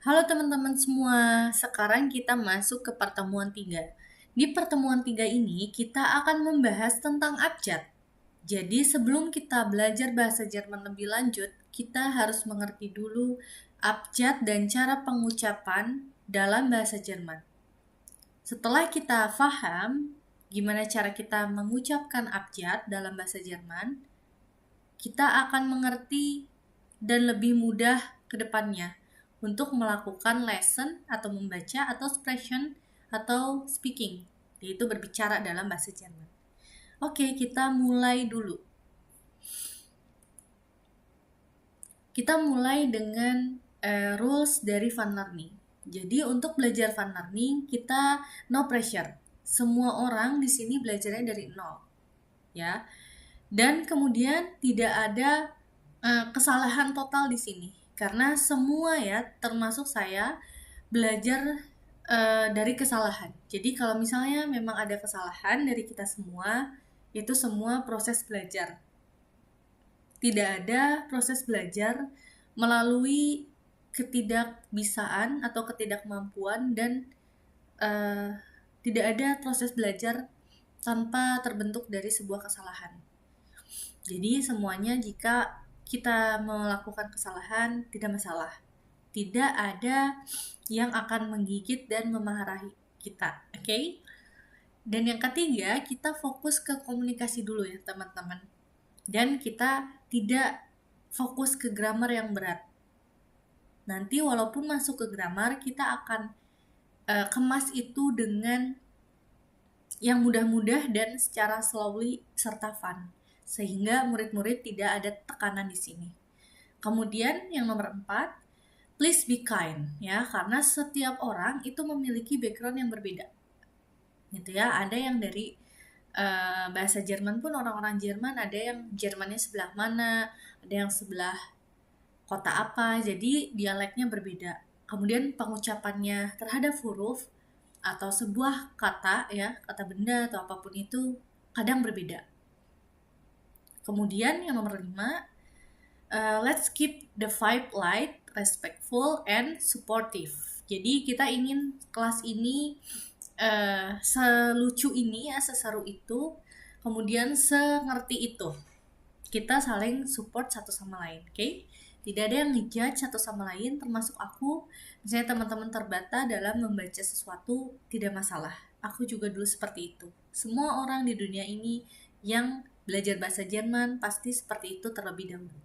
Halo teman-teman semua, sekarang kita masuk ke pertemuan 3. Di pertemuan 3 ini, kita akan membahas tentang abjad. Jadi sebelum kita belajar bahasa Jerman lebih lanjut, kita harus mengerti dulu abjad dan cara pengucapan dalam bahasa Jerman. Setelah kita paham gimana cara kita mengucapkan abjad dalam bahasa Jerman, kita akan mengerti dan lebih mudah ke depannya untuk melakukan lesson atau membaca atau expression atau speaking, yaitu berbicara dalam bahasa Jerman. Oke, kita mulai dulu. Kita mulai dengan rules dari Van Learning. Jadi untuk belajar Van Learning, kita no pressure. Semua orang di sini belajarnya dari nol, ya. Dan kemudian tidak ada kesalahan total di sini karena semua ya termasuk saya belajar dari kesalahan. Jadi kalau misalnya memang ada kesalahan dari kita semua, itu semua proses belajar. Tidak ada proses belajar melalui ketidakbisaan atau ketidakmampuan dan tidak ada proses belajar tanpa terbentuk dari sebuah kesalahan. Jadi semuanya jika kita melakukan kesalahan tidak masalah. Tidak ada yang akan menggigit dan memarahi kita, oke? Dan yang ketiga, kita fokus ke komunikasi dulu ya teman-teman. Dan kita tidak fokus ke grammar yang berat. Nanti walaupun masuk ke grammar, kita akan kemas itu dengan yang mudah-mudah dan secara slowly serta fun, sehingga murid-murid tidak ada tekanan di sini. Kemudian yang nomor 4, please be kind ya, karena setiap orang itu memiliki background yang berbeda. Gitu ya, ada yang dari bahasa Jerman pun orang-orang Jerman ada yang Jermannya sebelah mana, ada yang sebelah kota apa, jadi dialeknya berbeda. Kemudian pengucapannya terhadap huruf atau sebuah kata ya, kata benda atau apapun itu kadang berbeda. Kemudian yang nomor 5, let's keep the vibe light, respectful, and supportive. Jadi kita ingin kelas ini selucu ini ya, seseru itu, kemudian sengerti itu. Kita saling support satu sama lain, oke? Tidak ada yang ngejudge satu sama lain, termasuk aku. Misalnya teman-teman terbata dalam membaca sesuatu, tidak masalah. Aku juga dulu seperti itu. Semua orang di dunia ini yang belajar bahasa Jerman pasti seperti itu terlebih dahulu.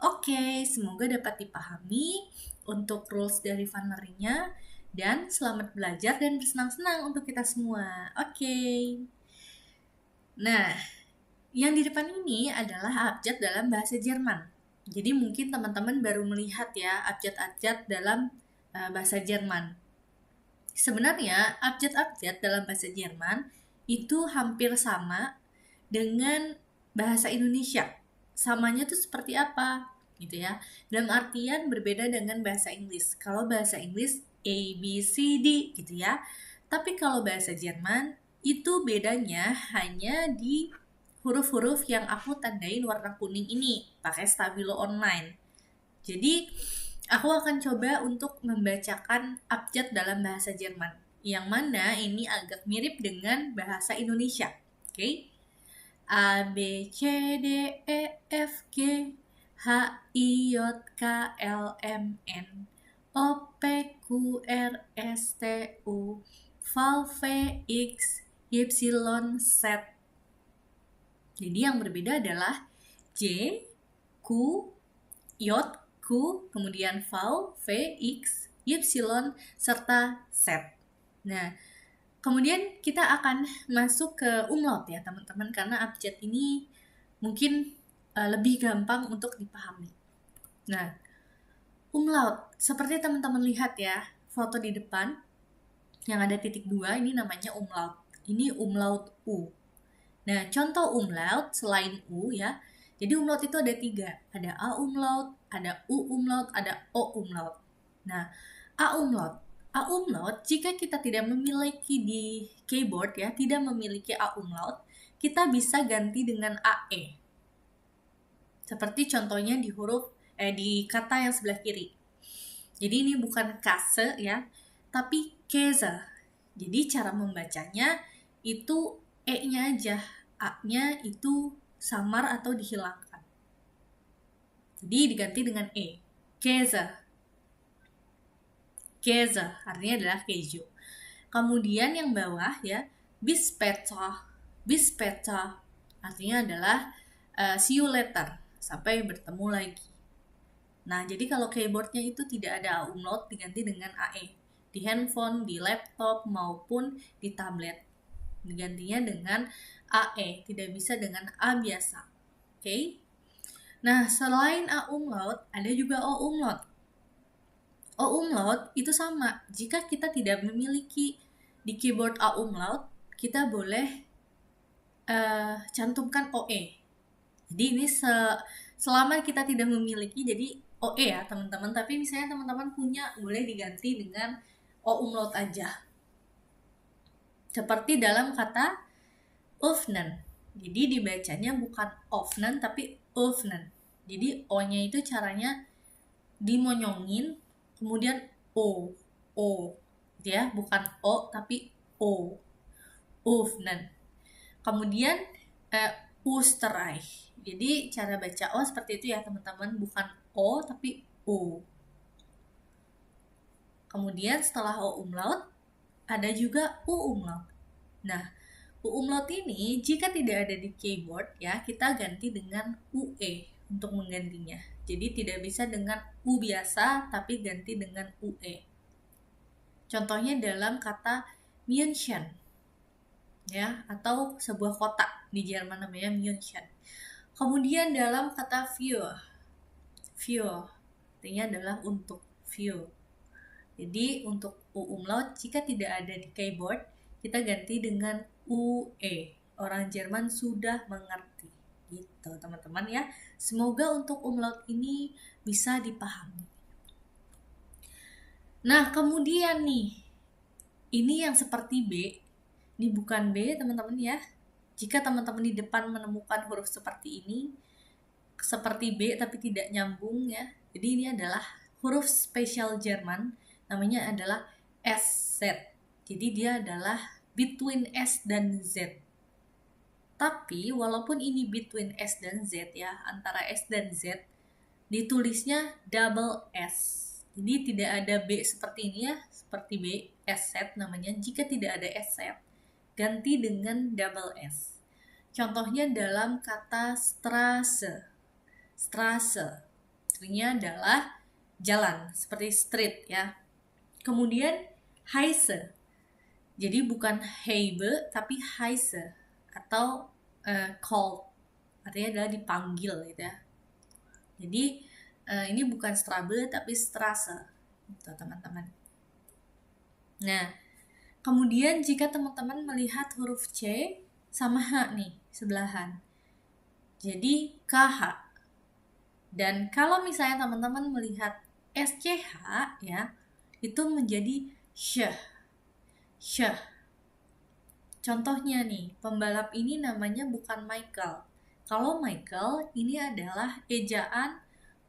Oke, semoga dapat dipahami untuk rules dari Van Learning-nya. Dan selamat belajar dan bersenang-senang untuk kita semua. Oke. Nah, yang di depan ini adalah abjad dalam bahasa Jerman. Jadi mungkin teman-teman baru melihat ya abjad-abjad dalam bahasa Jerman. Sebenarnya abjad-abjad dalam bahasa Jerman itu hampir sama dengan bahasa Indonesia. Samanya tuh seperti apa gitu ya. Dalam artian berbeda dengan bahasa Inggris. Kalau bahasa Inggris A, B, C, D gitu ya. Tapi kalau bahasa Jerman itu bedanya hanya di huruf-huruf yang aku tandain warna kuning ini pakai stabilo online. Jadi aku akan coba untuk membacakan abjad dalam bahasa Jerman, yang mana ini agak mirip dengan bahasa Indonesia. Oke? A, B, C, D, E, F, G, H, I, J, K, L, M, N, O, P, Q, R, S, T, U, V, V, X, Y, Z. Jadi yang berbeda adalah J, Q, Y, Q, kemudian V, V, X, Y, serta Z. Nah, kemudian kita akan masuk ke umlaut ya teman-teman, karena abjad ini mungkin lebih gampang untuk dipahami. Nah, umlaut, seperti teman-teman lihat ya, foto di depan yang ada titik 2 ini namanya umlaut. Ini umlaut U. Nah, contoh umlaut selain U ya. Jadi umlaut itu ada 3. Ada A umlaut, ada U umlaut, ada O umlaut. Nah, A umlaut. A umlaut jika kita tidak memiliki di keyboard ya, tidak memiliki A umlaut, kita bisa ganti dengan AE. Seperti contohnya di huruf di kata yang sebelah kiri. Jadi ini bukan kase ya, tapi Käse. Jadi cara membacanya itu E-nya aja, A-nya itu samar atau dihilangkan. Jadi diganti dengan E. Käse. Käse artinya adalah keju. Kemudian yang bawah ya, bis später. Bis später artinya adalah see you later, sampai bertemu lagi. Nah, jadi kalau keyboardnya itu tidak ada umlaut diganti dengan AE. Di handphone, di laptop, maupun di tablet. Digantinya dengan AE, tidak bisa dengan A biasa. Oke? Nah, selain A umlaut, ada juga O umlaut. O umlaut itu sama. Jika kita tidak memiliki di keyboard A umlaut, kita boleh cantumkan OE. Jadi ini selama kita tidak memiliki, jadi OE ya teman-teman, tapi misalnya teman-teman punya, boleh diganti dengan O umlaut aja. Seperti dalam kata öffnen. Jadi dibacanya bukan öffnen tapi öffnen. Jadi O-nya itu caranya dimonyongin, kemudian O, gitu ya, bukan O tapi O, öffnen. Kemudian Österreich. Jadi cara baca O seperti itu ya teman-teman, bukan O tapi O. Kemudian setelah O umlaut ada juga U umlaut. Nah, U umlaut ini jika tidak ada di keyboard ya, kita ganti dengan UE untuk menggantinya. Jadi tidak bisa dengan U biasa tapi ganti dengan UE. Contohnya dalam kata München ya, atau sebuah kota di Jerman namanya München. Kemudian dalam kata für artinya adalah untuk für. Jadi untuk U umlaut jika tidak ada di keyboard, kita ganti dengan UE. Orang Jerman sudah mengerti. Gitu teman-teman ya. Semoga untuk umlaut ini bisa dipahami. Nah kemudian nih, ini yang seperti B. Ini bukan B teman-teman ya. Jika teman-teman di depan menemukan huruf seperti ini, seperti B tapi tidak nyambung ya. Jadi ini adalah huruf spesial Jerman, namanya adalah SZ. Jadi dia adalah between S dan Z. Tapi walaupun ini between S dan Z ya, antara S dan Z, ditulisnya double S. Jadi tidak ada B seperti ini ya, seperti B, SZ namanya. Jika tidak ada SZ, ganti dengan double S. Contohnya dalam kata Straße. Straße artinya adalah jalan, seperti street ya. Kemudian Heise. Jadi bukan Heibe tapi Heise atau called. Artinya adalah dipanggil gitu ya. Jadi ini bukan Strabe tapi Straße. Gitu teman-teman. Nah, kemudian jika teman-teman melihat huruf C sama H nih sebelahan. Jadi KH. Dan kalau misalnya teman-teman melihat SCH ya, itu menjadi syah. Syah. Contohnya nih, pembalap ini namanya bukan Michael. Kalau Michael ini adalah ejaan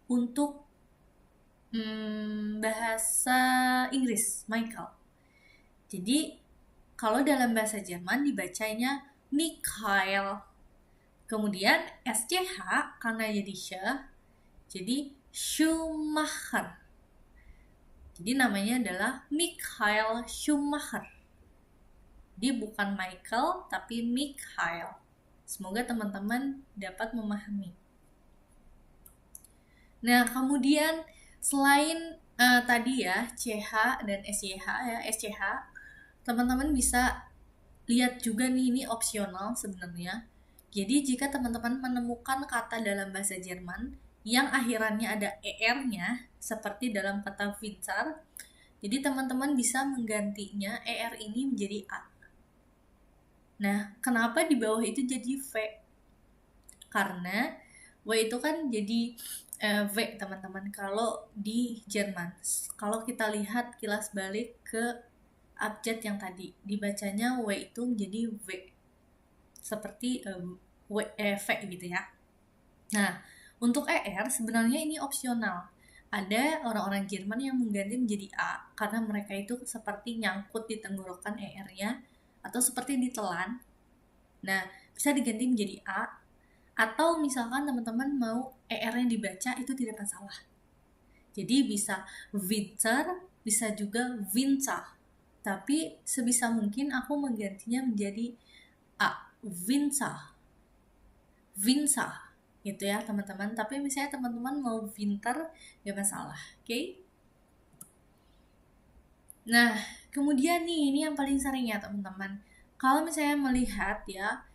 untuk bahasa Inggris, Michael. Jadi kalau dalam bahasa Jerman dibacanya Michael. Kemudian SCH karena jadi syah, jadi Schumacher. Jadi namanya adalah Michael Schumacher. Jadi bukan Michael tapi Michael. Semoga teman-teman dapat memahami. Nah, kemudian selain tadi ya CH dan SCH ya, SCH, teman-teman bisa lihat juga nih, ini opsional sebenarnya. Jadi jika teman-teman menemukan kata dalam bahasa Jerman yang akhirannya ada ER-nya, seperti dalam kata Winzer, jadi teman-teman bisa menggantinya ER ini menjadi A. Nah, kenapa di bawah itu jadi V? Karena W itu kan jadi V teman-teman kalau di Jerman. Kalau kita lihat kilas balik ke abjad yang tadi, dibacanya W itu menjadi V. Seperti V gitu ya. Nah, untuk ER sebenarnya ini opsional. Ada orang-orang Jerman yang mengganti menjadi A karena mereka itu seperti nyangkut di tenggorokan ER-nya atau seperti ditelan. Nah, bisa diganti menjadi A, atau misalkan teman-teman mau ER-nya dibaca itu tidak masalah. Jadi bisa Winter, bisa juga Winter. Tapi sebisa mungkin aku menggantinya menjadi A, Winter. Winter gitu ya teman-teman. Tapi misalnya teman-teman mau winter gak masalah, oke? Nah, kemudian nih ini yang paling sering ya teman-teman. Kalau misalnya melihat ya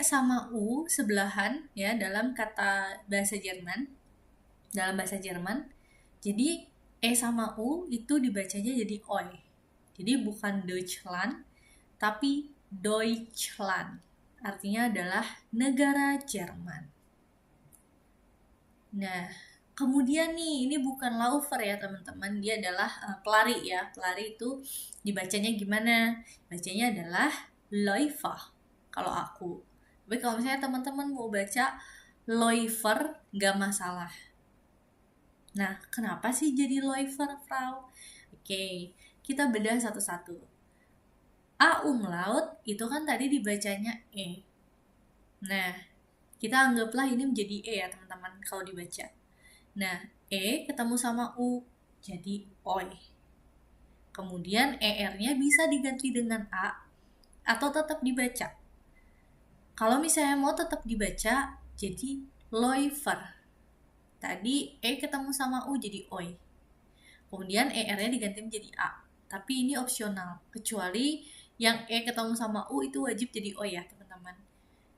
sama U sebelahan ya dalam kata bahasa Jerman, dalam bahasa Jerman. Jadi sama U itu dibacanya jadi oi. Jadi bukan Deutschland tapi Deutschland. Artinya adalah negara Jerman. Nah, kemudian nih, ini bukan laufer ya teman-teman, dia adalah pelari ya. Pelari itu dibacanya gimana? Bacanya adalah Läufer kalau aku. Tapi kalau misalnya teman-teman mau baca Läufer, gak masalah. Nah, kenapa sih jadi Läufer, Frau? Oke, kita bedah satu-satu. A umlaut itu kan tadi dibacanya E. Nah, kita anggaplah ini menjadi E ya teman-teman kalau dibaca. Nah, E ketemu sama U, jadi OI. Kemudian ER-nya bisa diganti dengan A, atau tetap dibaca. Kalau misalnya mau tetap dibaca, jadi Läufer. Tadi E ketemu sama U jadi OI. Kemudian ER-nya diganti menjadi A. Tapi ini opsional, kecuali yang E ketemu sama U itu wajib jadi O ya teman-teman.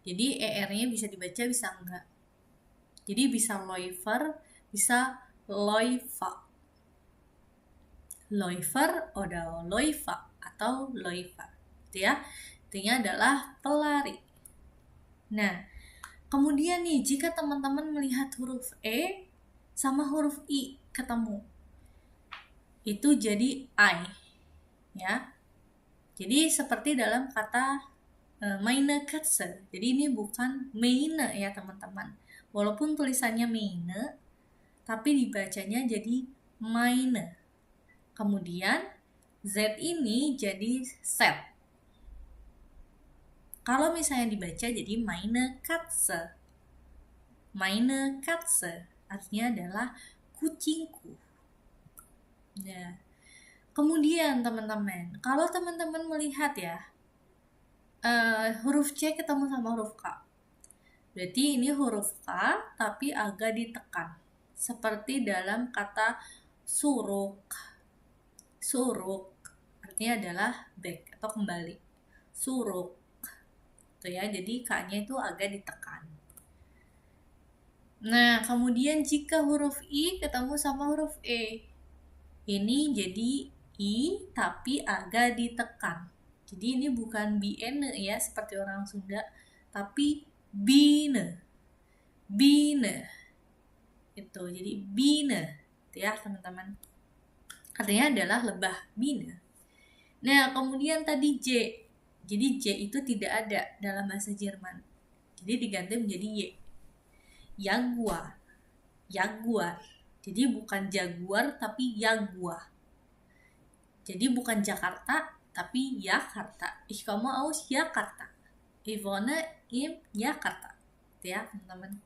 Jadi ER-nya bisa dibaca, bisa enggak. Jadi bisa Läufer, bisa Läufer. Läufer oder Läufer atau Läufer. Gitu ya. Artinya adalah pelari. Nah, kemudian nih jika teman-teman melihat huruf E sama huruf I ketemu, itu jadi I. Ya. Jadi seperti dalam kata meine Katze. Jadi ini bukan meine ya teman-teman. Walaupun tulisannya meine, tapi dibacanya jadi meine. Kemudian Z ini jadi set. Kalau misalnya dibaca jadi meine Katze. Meine Katze artinya adalah kucingku. Nah, kemudian teman-teman, kalau teman-teman melihat ya huruf C ketemu sama huruf K. Berarti ini huruf K tapi agak ditekan. Seperti dalam kata suruk. Suruk artinya adalah back atau kembali. Suruk. Tuh ya, jadi K-nya itu agak ditekan. Nah, kemudian jika huruf I ketemu sama huruf E. Ini jadi I tapi agak ditekan. Jadi ini bukan biene ya seperti orang Sunda, tapi bine. Bine. Itu jadi bine. Itu ya, teman-teman. Artinya adalah lebah bine. Nah, kemudian tadi J. Jadi J itu tidak ada dalam bahasa Jerman. Jadi diganti menjadi Y. Jaguar. Jaguar. Jadi bukan jaguar tapi jaguar. Jadi bukan Jakarta tapi Jakarta. Ich komme aus Jakarta. Ich wohne in Jakarta. Itu ya, teman-teman.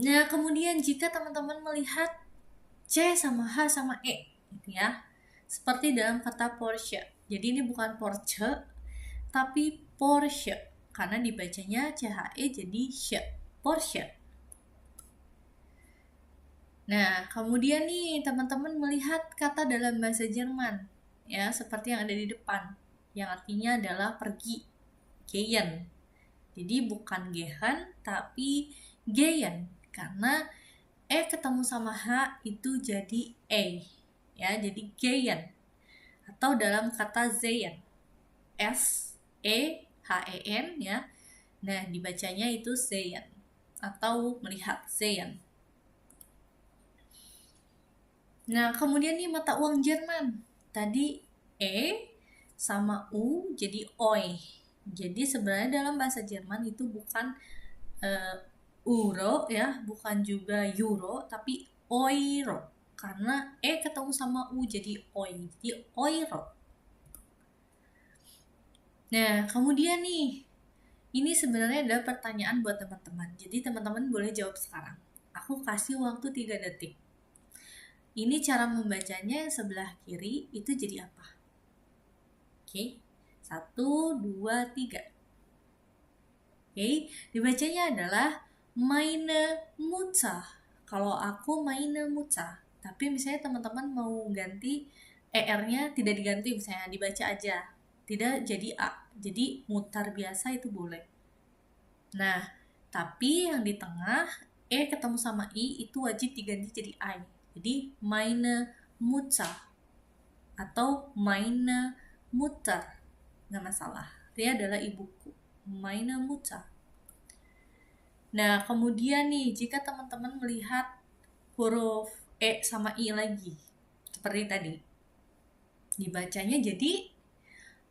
Nah, kemudian jika teman-teman melihat C sama H sama E, gitu ya. Seperti dalam kata Porsche. Jadi ini bukan Porsche, tapi Porsche. Karena dibacanya CHE jadi Sche. Porsche. Nah, kemudian nih teman-teman melihat kata dalam bahasa Jerman. Ya, seperti yang ada di depan. Yang artinya adalah pergi. Gehen. Jadi bukan gehen, tapi gehen. Karena E ketemu sama H itu jadi E. Ya, jadi gehen. Atau dalam kata sehen. S E H E N ya. Nah, dibacanya itu sehen atau melihat sehen. Nah, kemudian nih mata uang Jerman. Tadi E sama U jadi OI. Jadi sebenarnya dalam bahasa Jerman itu bukan euro ya, bukan juga euro, tapi Euro. Karena ketemu sama U jadi oi. Jadi euro. Nah, kemudian nih, ini sebenarnya adalah pertanyaan buat teman-teman. Jadi teman-teman boleh jawab sekarang. Aku kasih waktu 3 detik. Ini cara membacanya yang sebelah kiri itu jadi apa? Oke, 1, 2, 3. Oke, dibacanya adalah meine Mutter. Kalau aku meine Mutter. Tapi misalnya teman-teman mau ganti ER-nya tidak diganti, misalnya dibaca aja. Tidak jadi A. Jadi mutar biasa itu boleh. Nah, tapi yang di tengah ketemu sama I itu wajib diganti jadi I. Jadi meine Mutter atau meine Mutter, nggak masalah. Dia adalah ibuku. Meine Mutter. Nah, kemudian nih, jika teman-teman melihat huruf E sama I lagi, seperti tadi, dibacanya jadi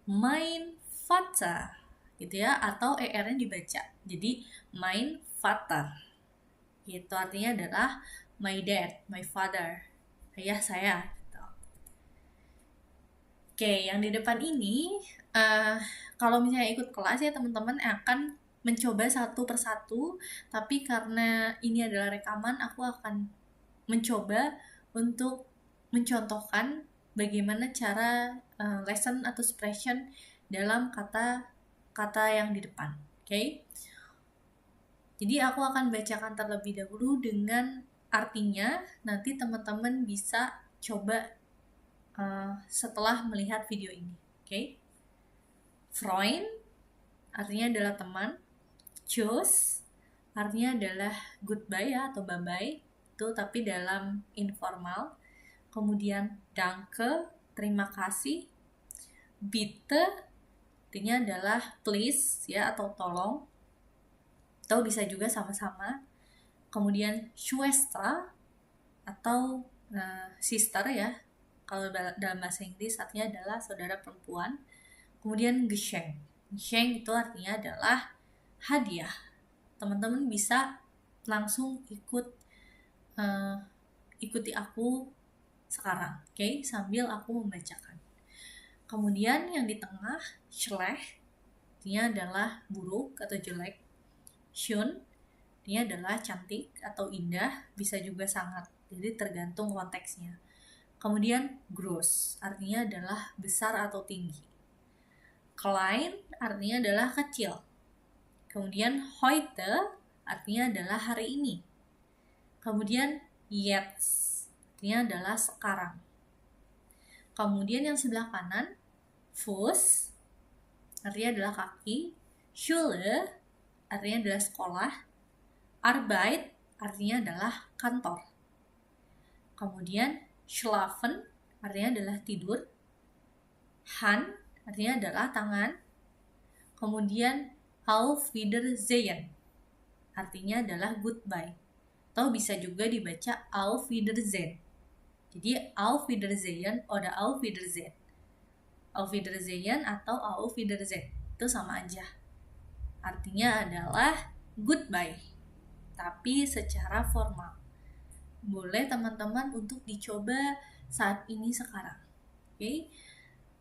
mein Vater, gitu ya, atau ER-nya dibaca. Jadi, mein Vater. Gitu, artinya adalah my dad, my father, ayah saya. Gitu. Oke, yang di depan ini, kalau misalnya ikut kelas ya teman-teman akan mencoba satu persatu, tapi karena ini adalah rekaman, aku akan mencoba untuk mencontohkan bagaimana cara lesson atau expression dalam kata-kata yang di depan. Oke? Jadi aku akan bacakan terlebih dahulu dengan artinya, nanti teman-teman bisa coba setelah melihat video ini. Oke? Freund artinya adalah teman. Tschüss artinya adalah goodbye ya atau bye-bye. Itu tapi dalam informal. Kemudian danke, terima kasih. Bitte artinya adalah please ya atau tolong. Atau bisa juga sama-sama. Kemudian Schwester atau sister ya. Kalau dalam bahasa Inggris artinya adalah saudara perempuan. Kemudian Geschenk. Geschenk itu artinya adalah hadiah. Teman-teman bisa langsung ikuti aku sekarang, oke? Sambil aku membacakan. Kemudian yang di tengah, schlecht, artinya adalah buruk atau jelek. Schön, artinya adalah cantik atau indah, bisa juga sangat. Jadi tergantung konteksnya. Kemudian gross, artinya adalah besar atau tinggi. Klein, artinya adalah kecil. Kemudian heute, artinya adalah hari ini. Kemudian jetzt, artinya adalah sekarang. Kemudian yang sebelah kanan, Fuß, artinya adalah kaki. Schule, artinya adalah sekolah. Arbeit, artinya adalah kantor. Kemudian schlafen, artinya adalah tidur. Hand, artinya adalah tangan. Kemudian auf Wiedersehen, artinya adalah goodbye. Atau bisa juga dibaca auf Wiedersehen. Jadi auf Wiedersehen oder auf Wiedersehen. Auf Wiedersehen atau auf Wiedersehen. Itu sama aja. Artinya adalah goodbye. Tapi secara formal. Boleh teman-teman untuk dicoba saat ini sekarang.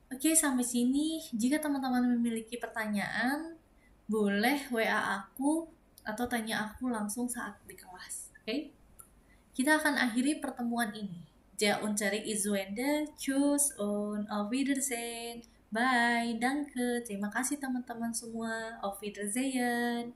Oke, sampai sini. Jika teman-teman memiliki pertanyaan, boleh WA aku atau tanya aku langsung saat di kelas. Oke? Kita akan akhiri pertemuan ini. Der Unterricht ist zu Ende. Tschüss und auf Wiedersehen. Bye, danke. Terima kasih teman-teman semua. Auf Wiedersehen.